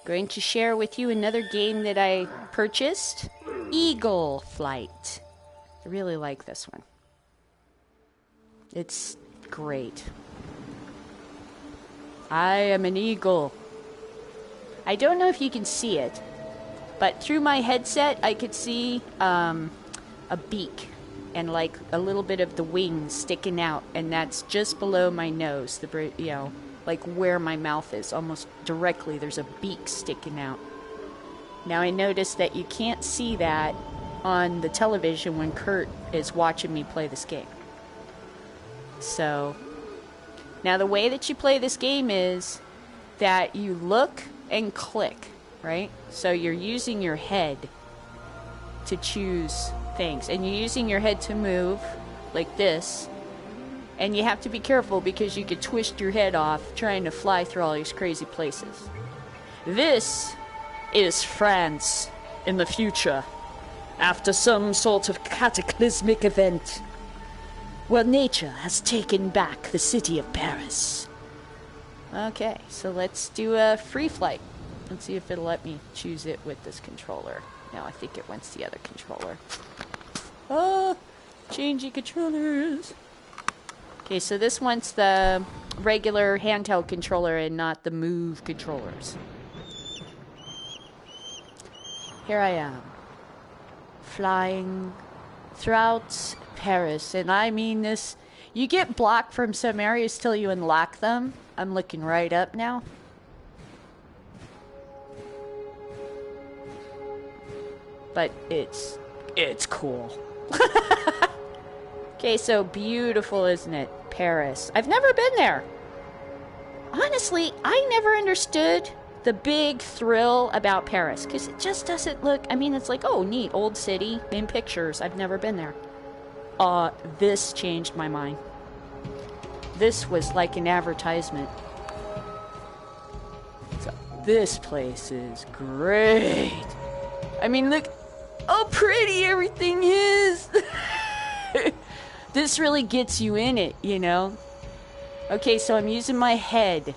Going to share with you another game that I purchased, Eagle Flight. I really like this one. It's great. I am an eagle. I don't know if you can see it, but through my headset I could see a beak and like a little bit of the wings sticking out, and that's just below my nose, like where my mouth is, almost directly. There's a beak sticking out. Now I noticed that you can't see that on the television when Kurt is watching me play this game. So now the way that you play this game is that you look and click, right? So you're using your head to choose things, and you're using your head to move like this, and you have to be careful because you could twist your head off trying to fly through all these crazy places. This is France in the future, after some sort of cataclysmic event where nature has taken back the city of Paris. Okay, so let's do a free flight. Let's see if it'll let me choose it with this controller. No, I think it wants the other controller. Oh, changing controllers. Okay, so this one's the regular handheld controller and not the Move controllers. Here I am, flying throughout Paris, and I mean this, you get blocked from some areas till you unlock them. I'm looking right up now. But it's cool. Okay, so beautiful, isn't it? Paris. I've never been there. Honestly, I never understood the big thrill about Paris, because it just doesn't look, I mean, it's like, oh, neat, old city in pictures. I've never been there. This changed my mind. This was like an advertisement. So, this place is great. I mean, look how pretty everything is. This really gets you in it, you know? Okay, so I'm using my head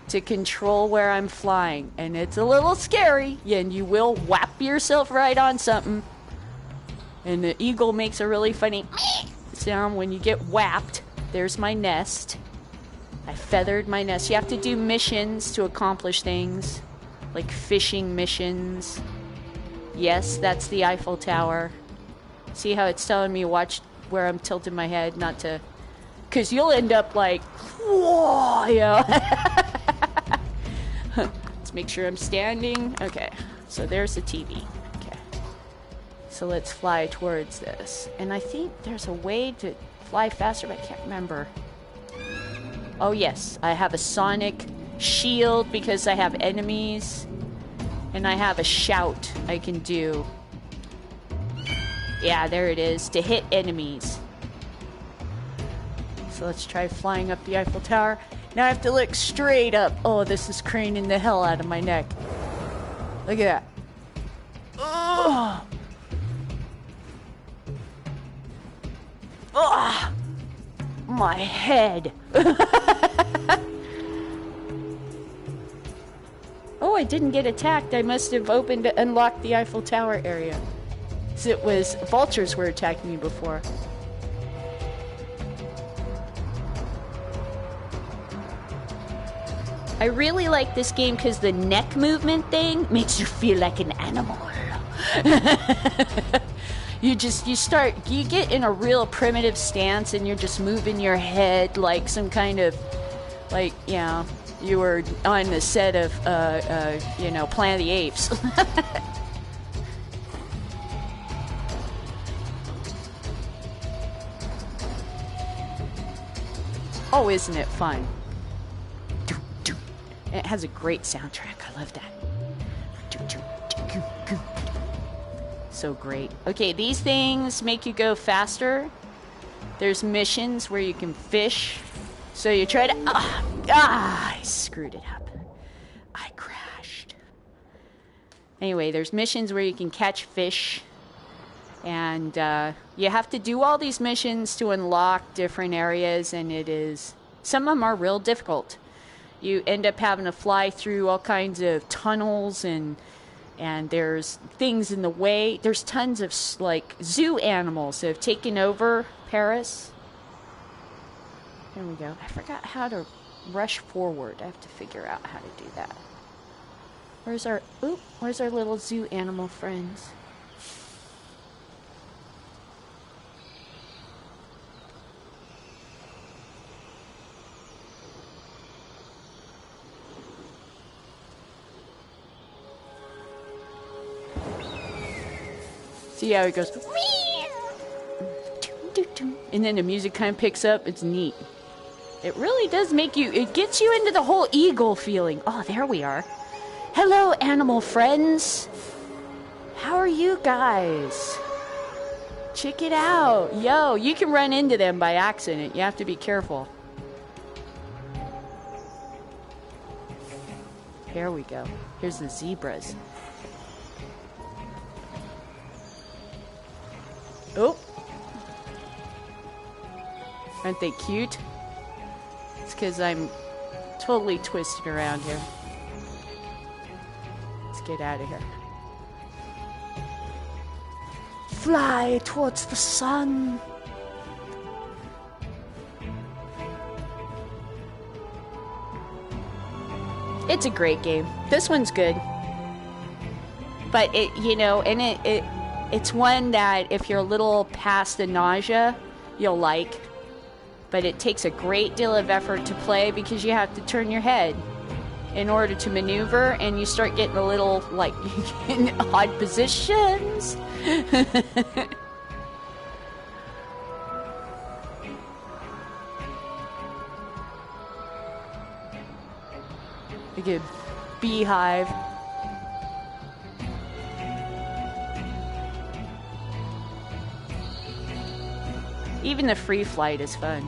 to control where I'm flying, and it's a little scary, and you will whap yourself right on something. And the eagle makes a really funny sound when you get whapped. There's my nest. I feathered my nest. You have to do missions to accomplish things, like fishing missions. Yes, that's the Eiffel Tower. See how it's telling me watch where I'm tilting my head, not to, because you'll end up like, whoa, yeah. Let's make sure I'm standing. Okay, so there's the TV. Okay, so let's fly towards this. And I think there's a way to fly faster, but I can't remember. Oh yes, I have a sonic shield because I have enemies, and I have a shout I can do. Yeah, there it is, to hit enemies. So let's try flying up the Eiffel Tower. Now I have to look straight up. Oh, this is craning the hell out of my neck. Look at that. Oh. Oh. My head. Oh, I didn't get attacked. I must have unlocked the Eiffel Tower area. It was vultures were attacking me before. I really like this game because the neck movement thing makes you feel like an animal. You get in a real primitive stance, and you're just moving your head like some kind of, like, you know, you were on the set of, Planet of the Apes. Oh, isn't it fun? It has a great soundtrack. I love that. So great. Okay, these things make you go faster. There's missions where you can fish. So you try to... I screwed it up. I crashed. Anyway, there's missions where you can catch fish. And you have to do all these missions to unlock different areas, and some of them are real difficult. You end up having to fly through all kinds of tunnels, and there's things in the way. There's tons of like zoo animals that have taken over Paris. Here we go. I forgot how to rush forward. I have to figure out how to do that. Where's our little zoo animal friends? See how it goes, and then the music kind of picks up. It's neat. It really does make you, it gets you into the whole eagle feeling. Oh, there we are. Hello, animal friends. How are you guys? Check it out. Yo, you can run into them by accident. You have to be careful. Here we go. Here's the zebras. Oh. Aren't they cute? It's because I'm totally twisted around here. Let's get out of here. Fly towards the sun. It's a great game. This one's good. But it, you know, and it's one that if you're a little past the nausea, you'll like. But it takes a great deal of effort to play because you have to turn your head in order to maneuver, and you start getting a little, like, in odd positions. Like a beehive. Even the free flight is fun.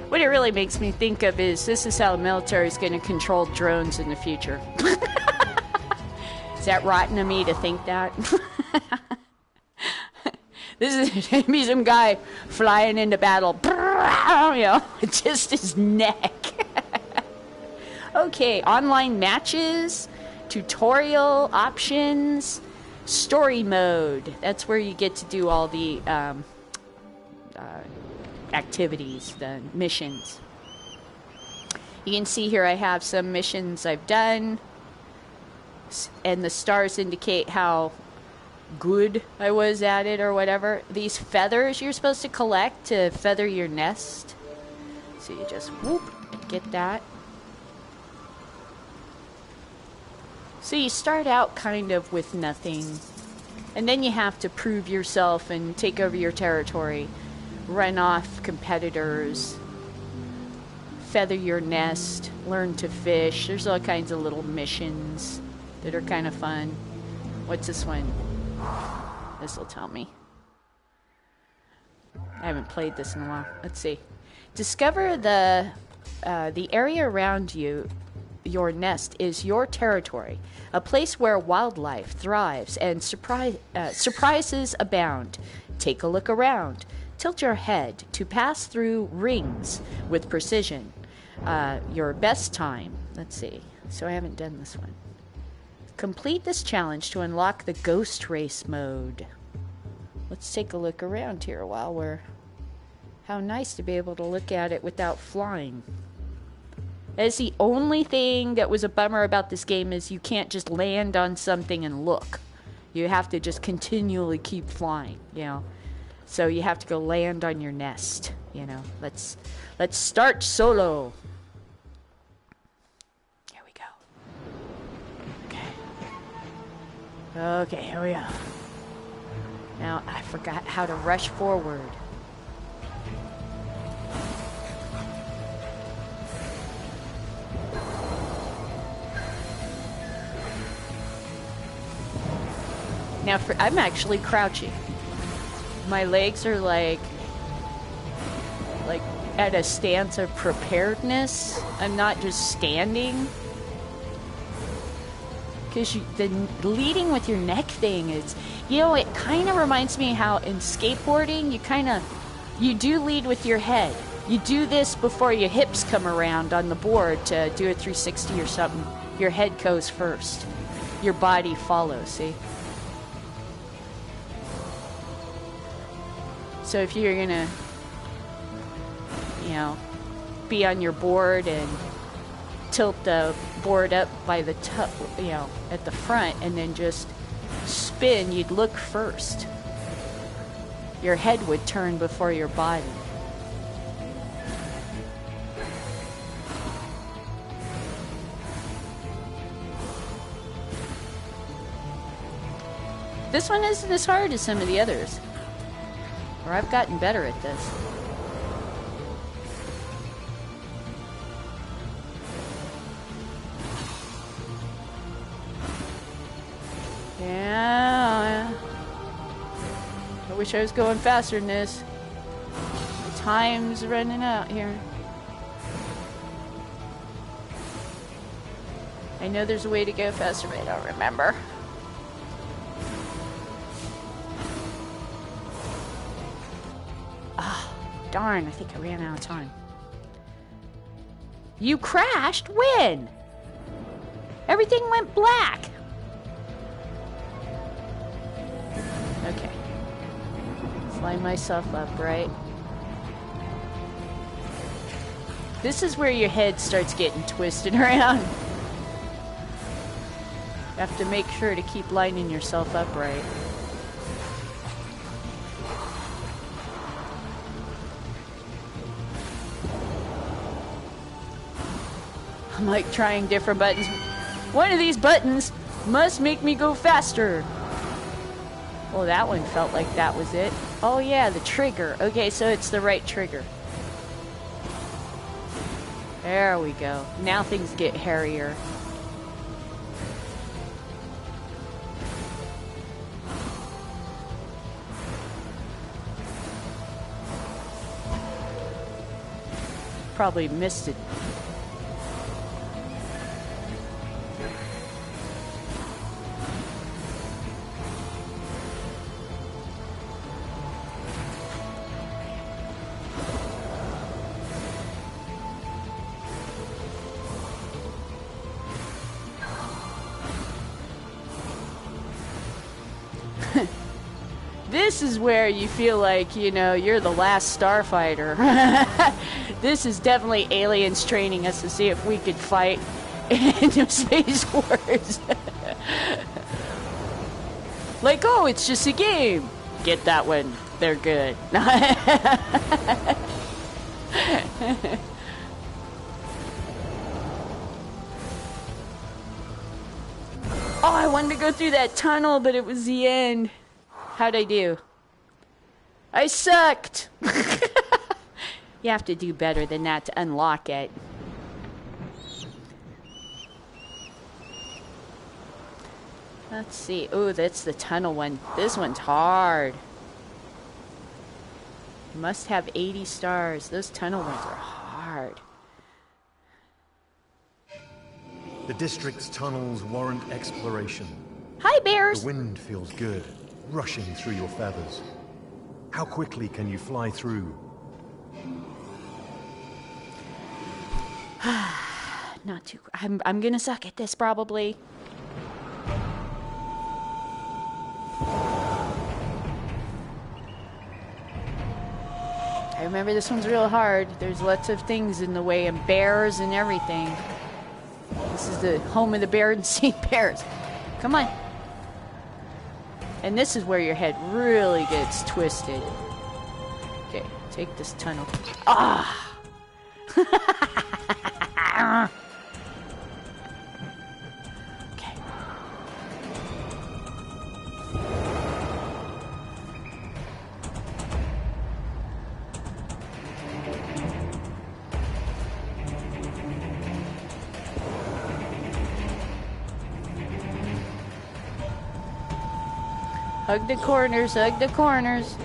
What it really makes me think of is this is how the military is going to control drones in the future. Is that rotten of me to think that? This is going to be some guy flying into battle. You know, just his neck. Okay, online matches, tutorial options, story mode. That's where you get to do all the activities, the missions. You can see here I have some missions I've done, and the stars indicate how good I was at it or whatever. These feathers you're supposed to collect to feather your nest. So you just whoop, get that. So you start out kind of with nothing, and then you have to prove yourself and take over your territory. Run off competitors, feather your nest, learn to fish. There's all kinds of little missions that are kind of fun. What's this one? This will tell me. I haven't played this in a while. Let's see. Discover the area around you. Your nest is your territory, a place where wildlife thrives and surprises abound. Take a look around. Tilt your head to pass through rings with precision. Your best time. Let's see. So I haven't done this one. Complete this challenge to unlock the ghost race mode. Let's take a look around here while we're... How nice to be able to look at it without flying. That's the only thing that was a bummer about this game is you can't just land on something and look. You have to just continually keep flying, you know. So you have to go land on your nest, you know. Let's start solo. Here we go. Okay, here we go. Now I forgot how to rush forward. Now, I'm actually crouching. My legs are like at a stance of preparedness. I'm not just standing. Because the leading with your neck thing is, you know, it kind of reminds me how in skateboarding, you do lead with your head. You do this before your hips come around on the board to do a 360 or something. Your head goes first. Your body follows, see? So if you're gonna, you know, be on your board and tilt the board up by the you know, at the front and then just spin, you'd look first. Your head would turn before your body. This one isn't as hard as some of the others. Or I've gotten better at this. Yeah. I wish I was going faster than this. The time's running out here. I know there's a way to go faster, but I don't remember. Ah, darn, I think I ran out of time. You crashed? When? Everything went black. Okay. Line myself up, right? This is where your head starts getting twisted around. You have to make sure to keep lining yourself up right. I'm like trying different buttons. One of these buttons must make me go faster. Well, that one felt like that was it. Oh yeah, the trigger. Okay, so it's the right trigger. There we go. Now things get hairier. Probably missed it. This is where you feel like, you know, you're the last starfighter. This is definitely aliens training us to see if we could fight in the Space Wars. Like, oh, it's just a game. Get that one. They're good. Oh, I wanted to go through that tunnel, but it was the end. How'd I do? I sucked! You have to do better than that to unlock it. Let's see. Oh, that's the tunnel one. This one's hard. You must have 80 stars. Those tunnel ones are hard. The district's tunnels warrant exploration. Hi, bears! The wind feels good, rushing through your feathers. How quickly can you fly through? Not too... I'm gonna suck at this, probably. I remember this one's real hard. There's lots of things in the way, and bears and everything. This is the home of the bear and St. Bears. Come on. And this is where your head really gets twisted. Okay, take this tunnel. Ah! Okay. Hug the corners, hug the corners.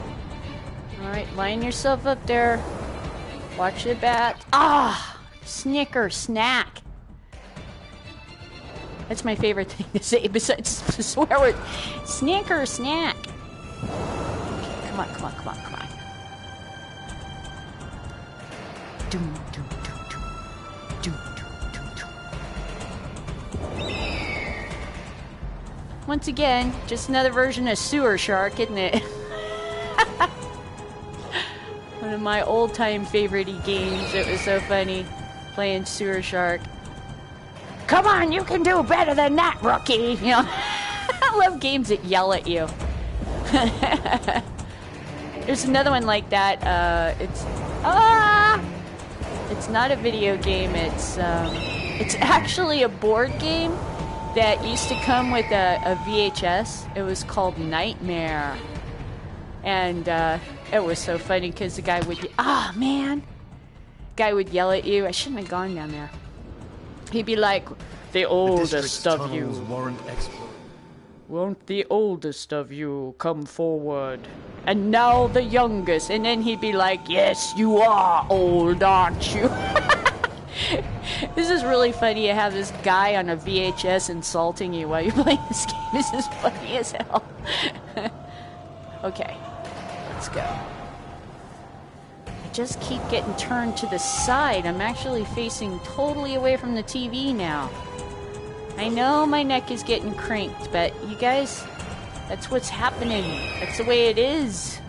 Alright, line yourself up there. Watch the bat. Ah! Snicker snack. That's my favorite thing to say besides the swear word. Snicker snack. Okay, come on, come on, come on, come on. Doom, doom, doom, doom. Doom, doom, doom, doom. Once again, just another version of Sewer Shark, isn't it? One of my old-time favorite-y games. It was so funny playing Sewer Shark. Come on, you can do better than that, rookie! You know, I love games that yell at you. There's another one like that. It's not a video game. It's actually a board game that used to come with a VHS. It was called Nightmare. And it was so funny because the guy would... Guy would yell at you. I shouldn't have gone down there. He'd be like, the oldest of you. Won't the oldest of you come forward? And now the youngest. And then he'd be like, yes, you are old, aren't you? This is really funny to have this guy on a VHS insulting you while you're playing this game. This is funny as hell. Okay, let's go. I just keep getting turned to the side. I'm actually facing totally away from the TV now. I know my neck is getting cranked, but you guys, that's what's happening. That's the way it is.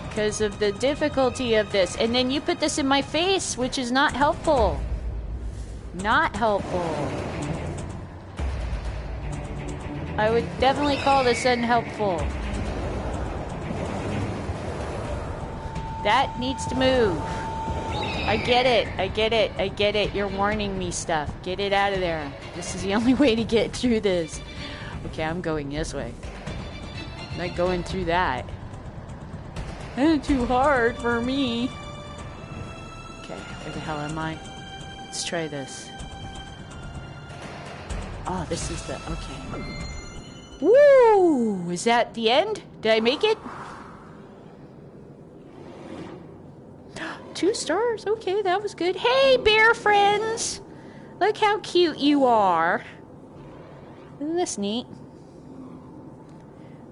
Because of the difficulty of this. And then you put this in my face, which is not helpful. Not helpful. I would definitely call this unhelpful. That needs to move. I get it. I get it. I get it. You're warning me stuff. Get it out of there. This is the only way to get through this. Okay, I'm going this way. I'm not going through that. That's too hard for me. Okay, where the hell am I? Let's try this. Oh, this is the... Okay. Woo! Is that the end? Did I make it? 2 stars. Okay, that was good. Hey, bear friends! Look how cute you are. Isn't this neat?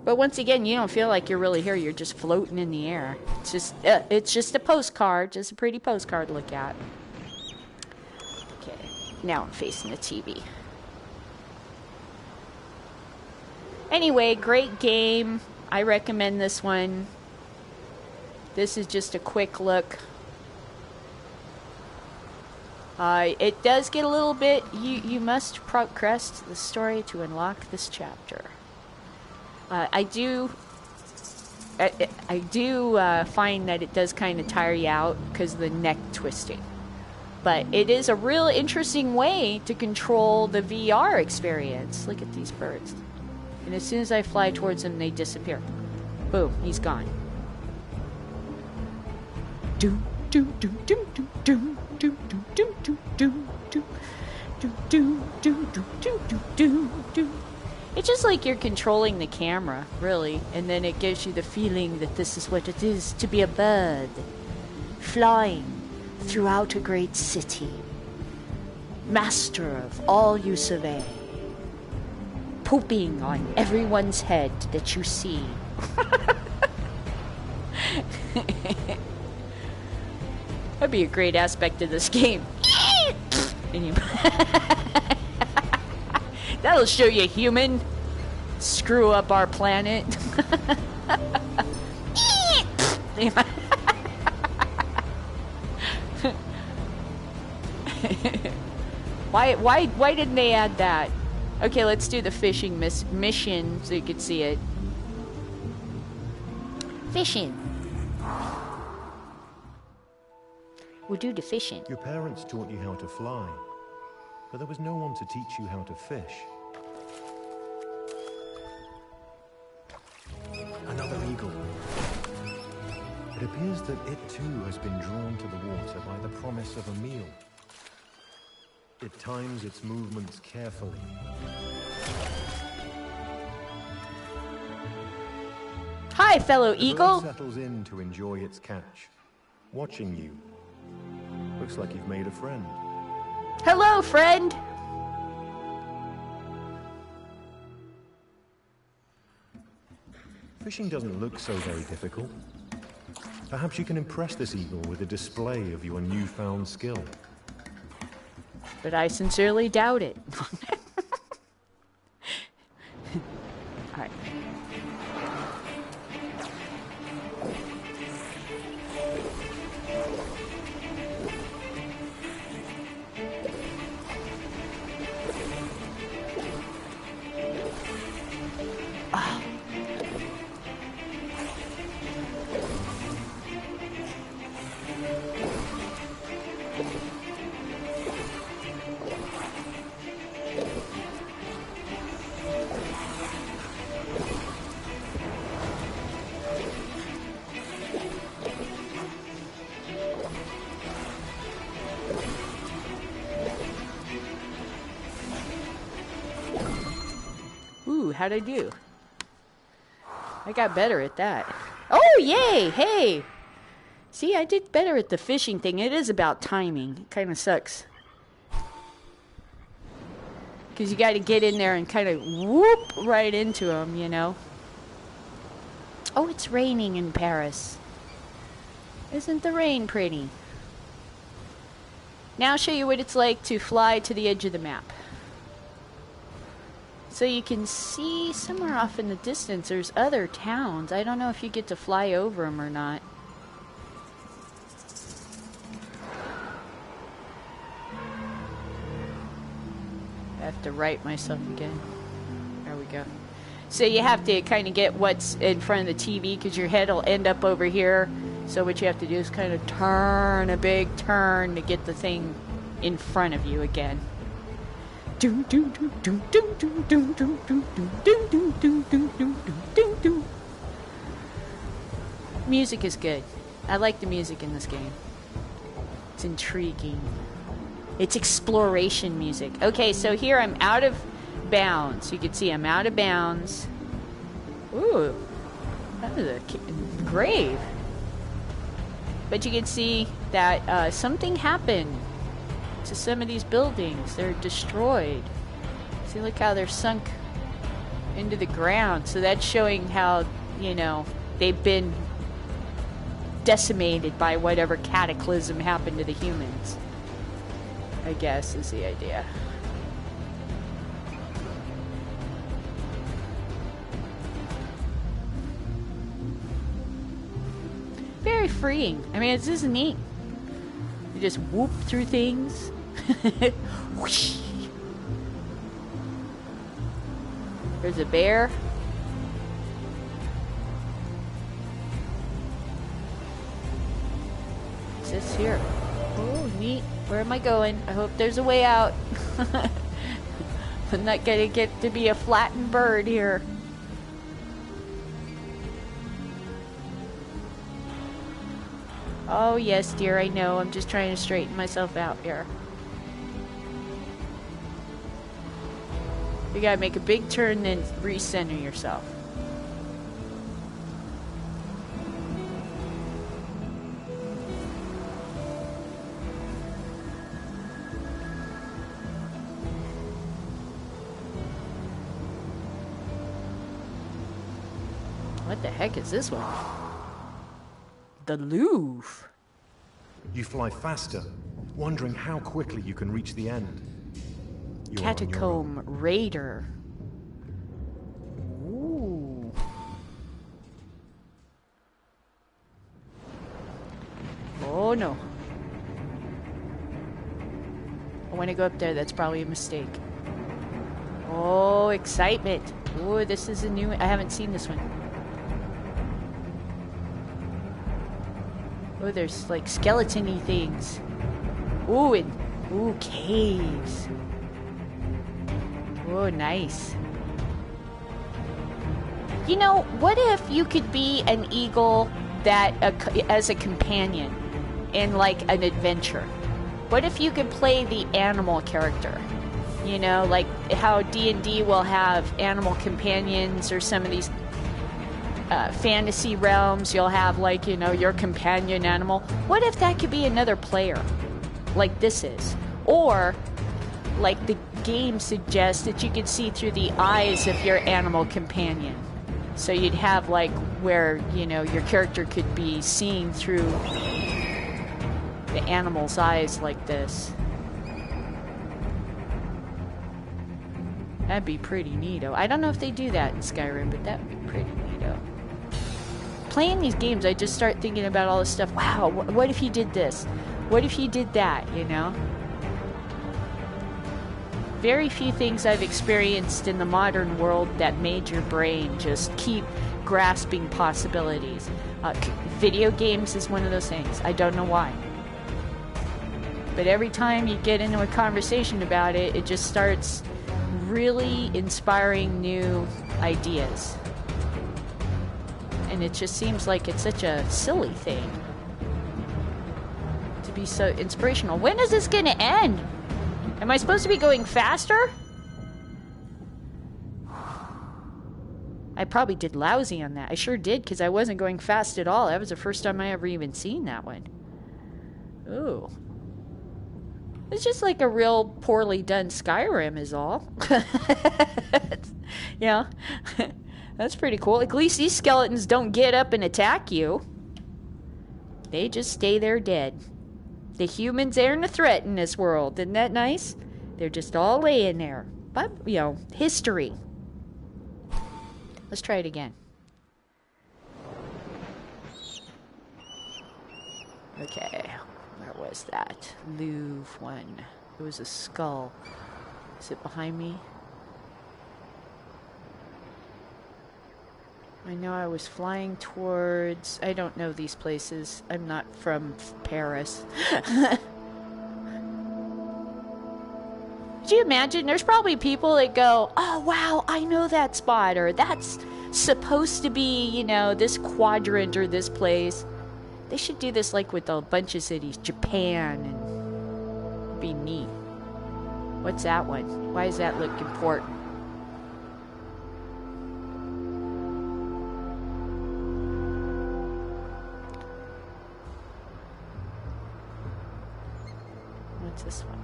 But once again, you don't feel like you're really here. You're just floating in the air. It's just a postcard. Just a pretty postcard to look at. Okay, now I'm facing the TV. Anyway, great game. I recommend this one. This is just a quick look. It does get a little bit... You must progress the story to unlock this chapter. I do find that it does kind of tire you out because of the neck twisting. But it is a real interesting way to control the VR experience. Look at these birds. And as soon as I fly towards them, they disappear. Boom, he's gone. Doom, doom, doom, doom, doom, doom, doom, doom, doom, doom, doom, doom, doom, doom, doom, doom, doom, doom. It's just like you're controlling the camera, really, and then it gives you the feeling that this is what it is to be a bird, flying throughout a great city, master of all you survey, pooping on everyone's head that you see. That'd be a great aspect of this game. That'll show you human. Screw up our planet. Why didn't they add that? Okay, let's do the fishing mission so you can see it. Fishing. We'll do the fishing. Your parents taught you how to fly, but there was no one to teach you how to fish. Another eagle. It appears that it too has been drawn to the water by the promise of a meal. It times its movements carefully. Hi, fellow The bird eagle. settles in to enjoy its catch, watching you. Looks like you've made a friend. Hello, friend. Fishing doesn't look so very difficult. Perhaps you can impress this eagle with a display of your newfound skill. But I sincerely doubt it. All right. Ooh, how'd I do? I got better at that. Oh, yay! Hey! See, I did better at the fishing thing. It is about timing. It kind of sucks. Because you got to get in there and kind of whoop right into them, you know? Oh, it's raining in Paris. Isn't the rain pretty? Now I'll show you what it's like to fly to the edge of the map. So you can see somewhere off in the distance there's other towns. I don't know if you get to fly over them or not. I have to right myself again. There we go. So you have to kind of get what's in front of the TV because your head will end up over here. So what you have to do is kind of turn a big turn to get the thing in front of you again. Music is good. I like the music in this game. It's intriguing. It's exploration music. Okay, so here I'm out of bounds. You can see I'm out of bounds. Ooh, that is a grave. But you can see that something happened to some of these buildings. They're destroyed. See, look how they're sunk into the ground. So that's showing how, you know, they've been decimated by whatever cataclysm happened to the humans, I guess is the idea. Very freeing. I mean, it's just neat. You just whoop through things. Whoosh. There's a bear. What's this here? Oh, neat. Where am I going? I hope there's a way out. I'm not gonna get to be a flattened bird here. Oh, yes, dear, I know. I'm just trying to straighten myself out here. You gotta make a big turn, then recenter yourself. What the heck is this one? The Louvre. You fly faster, wondering how quickly you can reach the end. You are on your own. Catacomb Raider. Ooh. Oh no. I want to go up there. That's probably a mistake. Oh, excitement. Oh, this is a new... I haven't seen this one. Oh, there's like skeleton-y things. Ooh, and... Ooh, caves. Oh, nice. You know, what if you could be an eagle that as a companion in like an adventure? What if you could play the animal character? You know, like how D&D will have animal companions or some of these. fantasy realms, you'll have, like, you know, your companion animal. What if that could be another player, like this is? Or, like the game suggests, that you could see through the eyes of your animal companion. So you'd have, like, where, you know, your character could be seeing through the animal's eyes like this. That'd be pretty neato. I don't know if they do that in Skyrim, but that would be pretty neato. Playing these games, I just start thinking about all this stuff. Wow, what if he did this? What if he did that, you know? Very few things I've experienced in the modern world that made your brain just keep grasping possibilities. Video games is one of those things. I don't know why. But every time you get into a conversation about it, it just starts really inspiring new ideas. And it just seems like it's such a silly thing to be so inspirational. When is this going to end? Am I supposed to be going faster? I probably did lousy on that. I sure did, because I wasn't going fast at all. That was the first time I ever even seen that one. Ooh. It's just like a real poorly done Skyrim is all. Yeah. That's pretty cool. At least these skeletons don't get up and attack you. They just stay there dead. The humans aren't a threat in this world. Isn't that nice? They're just all laying there. But, you know, history. Let's try it again. Okay. Where was that? Louvre one. It was a skull. Is it behind me? I know I was flying towards... I don't know these places. I'm not from Paris. Could you imagine? There's probably people that go, oh, wow, I know that spot, or that's supposed to be, you know, this quadrant or this place. They should do this, like, with a bunch of cities. Japan, and it'd be neat. What's that one? Why does that look important? What's this one?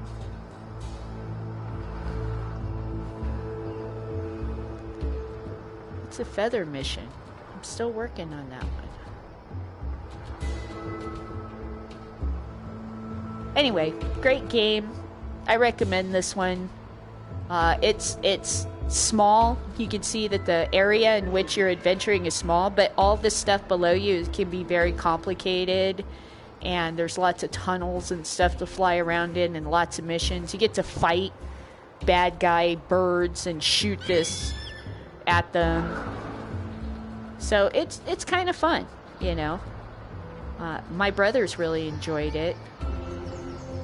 It's a feather mission. I'm still working on that one. Anyway, great game. I recommend this one. It's small. You can see that the area in which you're adventuring is small, but all the stuff below you can be very complicated. And there's lots of tunnels and stuff to fly around in, and lots of missions. You get to fight bad guy birds and shoot this at them. So it's kind of fun, you know. My brothers really enjoyed it.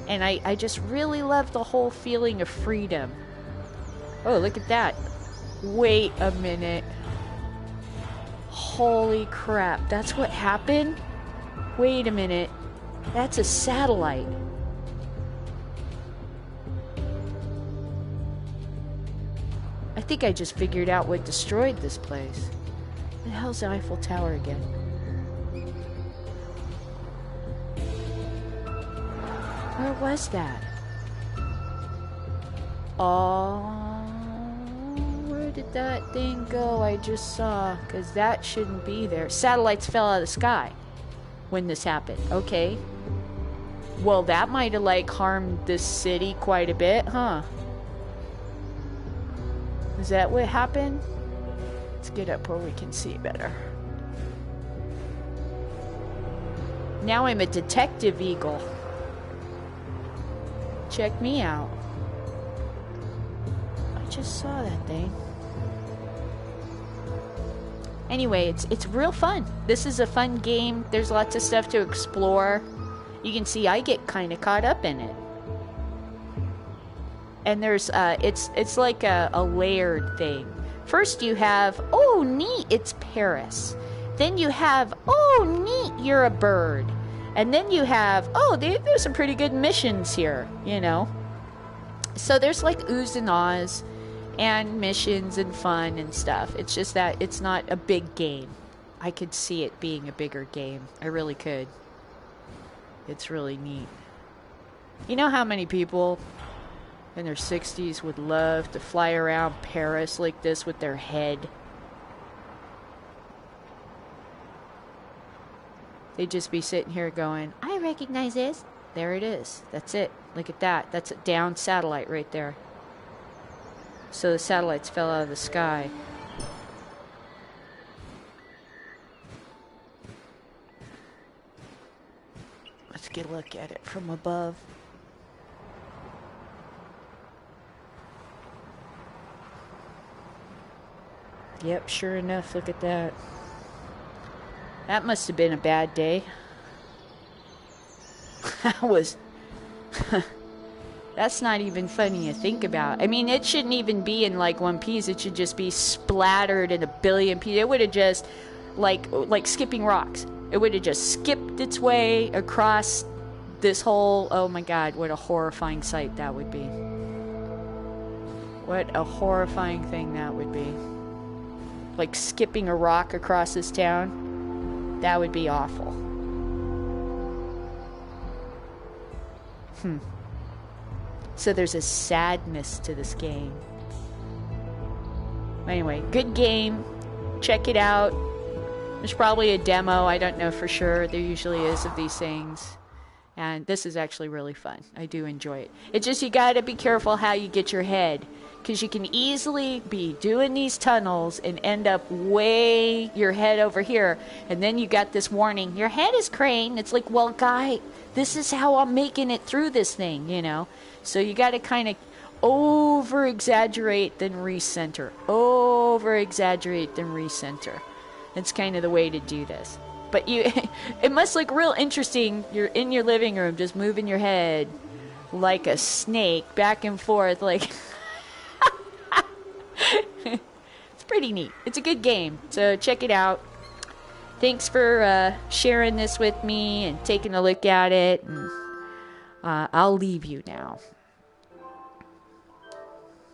And I just really love the whole feeling of freedom. Oh, look at that. Wait a minute. Holy crap. That's what happened? Wait a minute. That's a satellite. I think I just figured out what destroyed this place. What the hell's the Eiffel Tower again? Where was that? Oh, where did that thing go I just saw? Because that shouldn't be there. Satellites fell out of the sky when this happened. Okay. Well, that might have, like, harmed this city quite a bit, huh? Is that what happened? Let's get up where we can see better. Now I'm a detective eagle. Check me out. I just saw that thing. Anyway, it's real fun. This is a fun game. There's lots of stuff to explore. You can see I get kind of caught up in it. And there's it's like a layered thing. First you have, oh neat, it's Paris. Then you have, oh neat, you're a bird. And then you have, oh, there's some pretty good missions here, you know. So there's like oohs and ahs and missions and fun and stuff. It's just that it's not a big game. I could see it being a bigger game. I really could. It's really neat. You know how many people in their 60s would love to fly around Paris like this with their head? They'd just be sitting here going, I recognize this. There it is. That's it. Look at that. That's a down satellite right there. So the satellites fell out of the sky. Let's get a look at it from above. Yep, sure enough, look at that. That must have been a bad day. That was... That's not even funny to think about. I mean, it shouldn't even be in like one piece. It should just be splattered in a billion pieces. It would have just, like skipping rocks. It would have just skipped its way across this whole... Oh my God, what a horrifying sight that would be. What a horrifying thing that would be. Like skipping a rock across this town. That would be awful. So there's a sadness to this game. Anyway, good game. Check it out. There's probably a demo. I don't know for sure. There usually is of these things. And this is actually really fun. I do enjoy it. It's just you got to be careful how you get your head. Because you can easily be doing these tunnels and end up way your head over here. And then you got this warning. Your head is craned. It's like, well, guy, this is how I'm making it through this thing, you know. So you got to kind of over-exaggerate, then recenter. Over-exaggerate, then recenter. It's kind of the way to do this. But you, it must look real interesting. You're in your living room just moving your head like a snake back and forth. Like, it's pretty neat. It's a good game. So check it out. Thanks for sharing this with me and taking a look at it. And, I'll leave you now.